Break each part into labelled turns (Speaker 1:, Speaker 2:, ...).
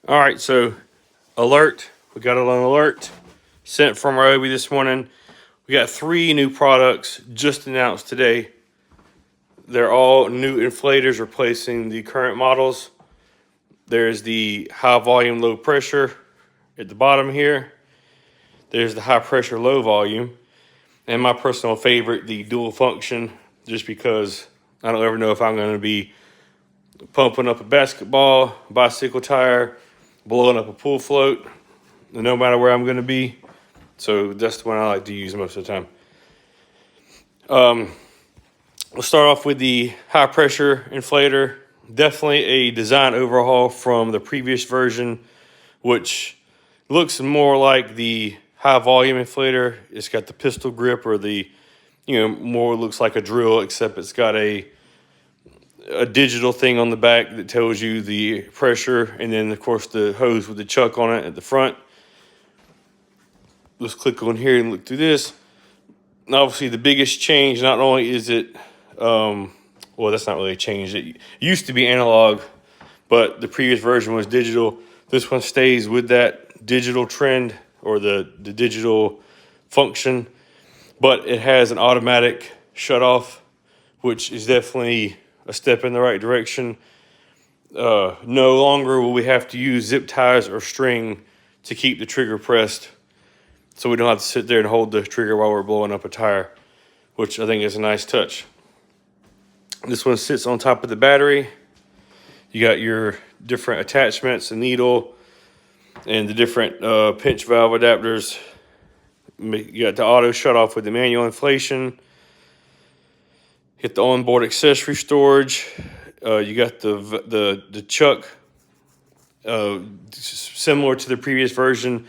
Speaker 1: All right, so alert. We got an alert sent from Ryobi this morning. We got 3 new products just announced today. They're all new inflators replacing the current models. There's the high volume, low pressure at the bottom here. There's the high pressure, low volume. And my personal favorite, the dual function, just because I don't ever know if I'm going to be pumping up a basketball, bicycle tire, blowing up a pool float, no matter where I'm going to be. So that's the one I like to use most of the time. We'll start off with the high pressure inflator. Definitely a design overhaul from the previous version, which looks more like the high volume inflator. It's got the pistol grip, or the, more looks like a drill, except it's got a digital thing on the back that tells you the pressure, and then of course the hose with the chuck on it at the front. Let's click on here and look through this. And obviously the biggest change, not only is it well, that's not really a change. It used to be analog, but the previous version was digital. This one stays with that digital trend, or the digital function, but it has an automatic shut off, which is definitely a step in the right direction. No longer will we have to use zip ties or string to keep the trigger pressed, so we don't have to sit there and hold the trigger while we're blowing up a tire, which I think is a nice touch. This one sits on top of the battery. You got your different attachments, a needle, and the different pinch valve adapters. You got the auto shut off with the manual inflation. Get the onboard accessory storage. You got the chuck, similar to the previous version.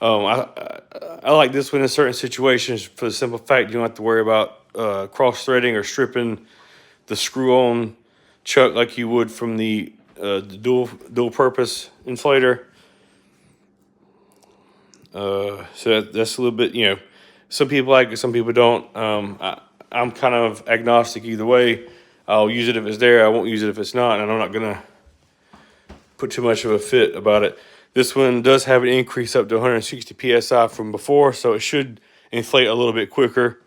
Speaker 1: I like this one in certain situations for the simple fact you don't have to worry about cross threading or stripping the screw-on chuck like you would from the dual purpose inflator. So that's a little bit, some people like it, some people don't. I'm kind of agnostic either way. I'll use it if it's there. I won't use it if it's not, and I'm not gonna put too much of a fit about it. This one does have an increase up to 160 psi from before, so it should inflate a little bit quicker,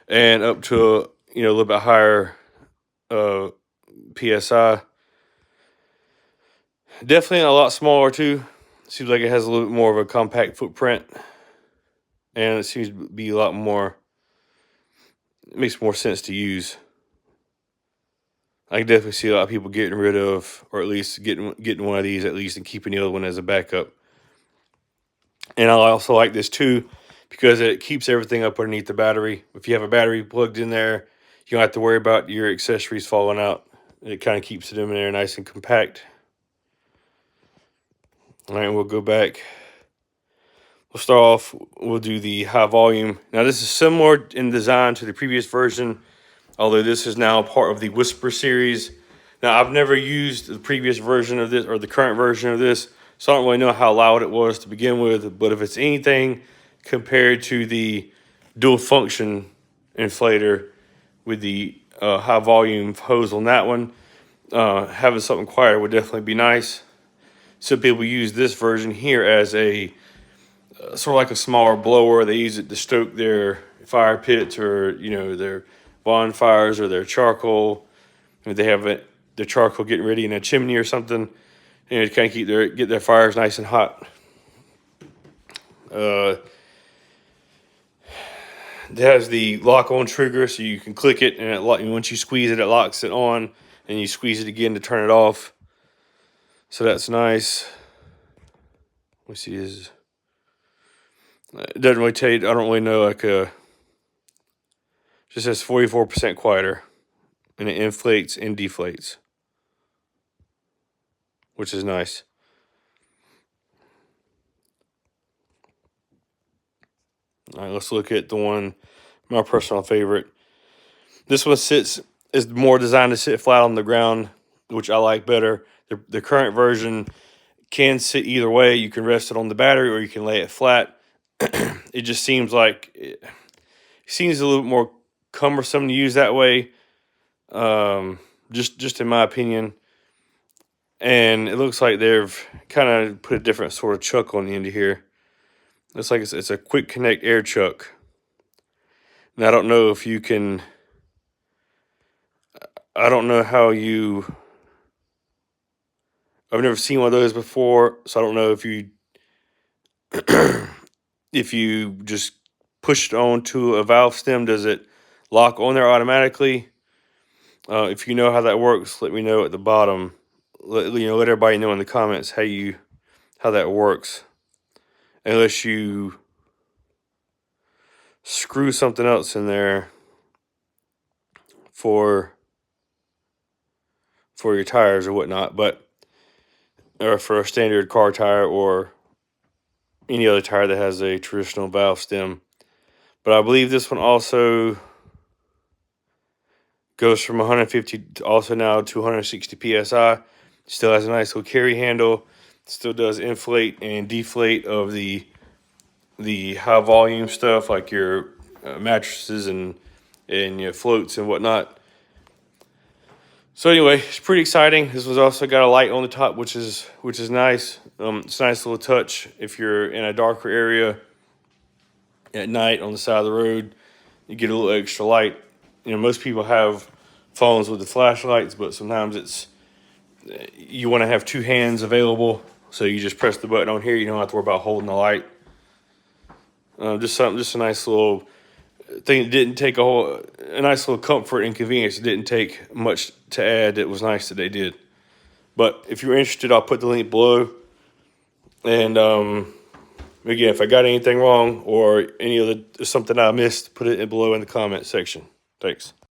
Speaker 1: and up to a little bit higher psi. Definitely a lot smaller too. Seems like it has a little bit more of a compact footprint, and it seems to be a lot more. It makes more sense to use. I can definitely see a lot of people getting rid of, or at least getting one of these at least, and keeping the other one as a backup. And I also like this too because it keeps everything up underneath the battery. If you have a battery plugged in there, you don't have to worry about your accessories falling out. It kind of keeps it in there nice and compact. All right, we'll go back. We'll start off, we'll do the high volume. Now this is similar in design to the previous version, although this is now part of the Whisper series. Now I've never used the previous version of this or the current version of this, so I don't really know how loud it was to begin with, but if it's anything compared to the dual function inflator with the high volume hose on that one, having something quieter would definitely be nice. Some people use this version here as a sort of like a smaller blower. They use it to stoke their fire pits, or their bonfires, or their charcoal. If they have their charcoal getting ready in a chimney or something, to kind of get their fires nice and hot. It has the lock on trigger, so you can click it, and once you squeeze it, it locks it on, and you squeeze it again to turn it off. So that's nice. Let's see, it doesn't really tell you. I don't really know. Just says 44% quieter, and it inflates and deflates, which is nice. All right, let's look at the one, my personal favorite. This one is more designed to sit flat on the ground, which I like better. The current version can sit either way. You can rest it on the battery, or you can lay it flat. It just seems like it seems a little bit more cumbersome to use that way. Just in my opinion. And it looks like they've kind of put a different sort of chuck on the end of here. Looks like it's a quick connect air chuck. And I don't know if you can, I don't know how you, I've never seen one of those before, so I don't know if you if you just push it onto a valve stem, does it lock on there automatically? If you know how that works, let me know at the bottom. Let everybody know in the comments how that works. Unless you screw something else in there for your tires or whatnot, or for a standard car tire or any other tire that has a traditional valve stem. But I believe this one also goes from 150 to also now to 160 psi. Still has a nice little carry handle. Still does inflate and deflate of the high volume stuff like your mattresses and your floats and whatnot. So anyway, it's pretty exciting. This was also got a light on the top, which is nice. It's a nice little touch if you're in a darker area at night on the side of the road. You get a little extra light. Most people have phones with the flashlights, but sometimes you want to have two hands available, so you just press the button on here. You don't have to worry about holding the light. Just a nice little thing. It didn't take a nice little comfort and convenience. It didn't take much to add. It was nice that they did. But if you're interested, I'll put the link below. And again, if I got anything wrong or something I missed, put it below in the comment section. Thanks.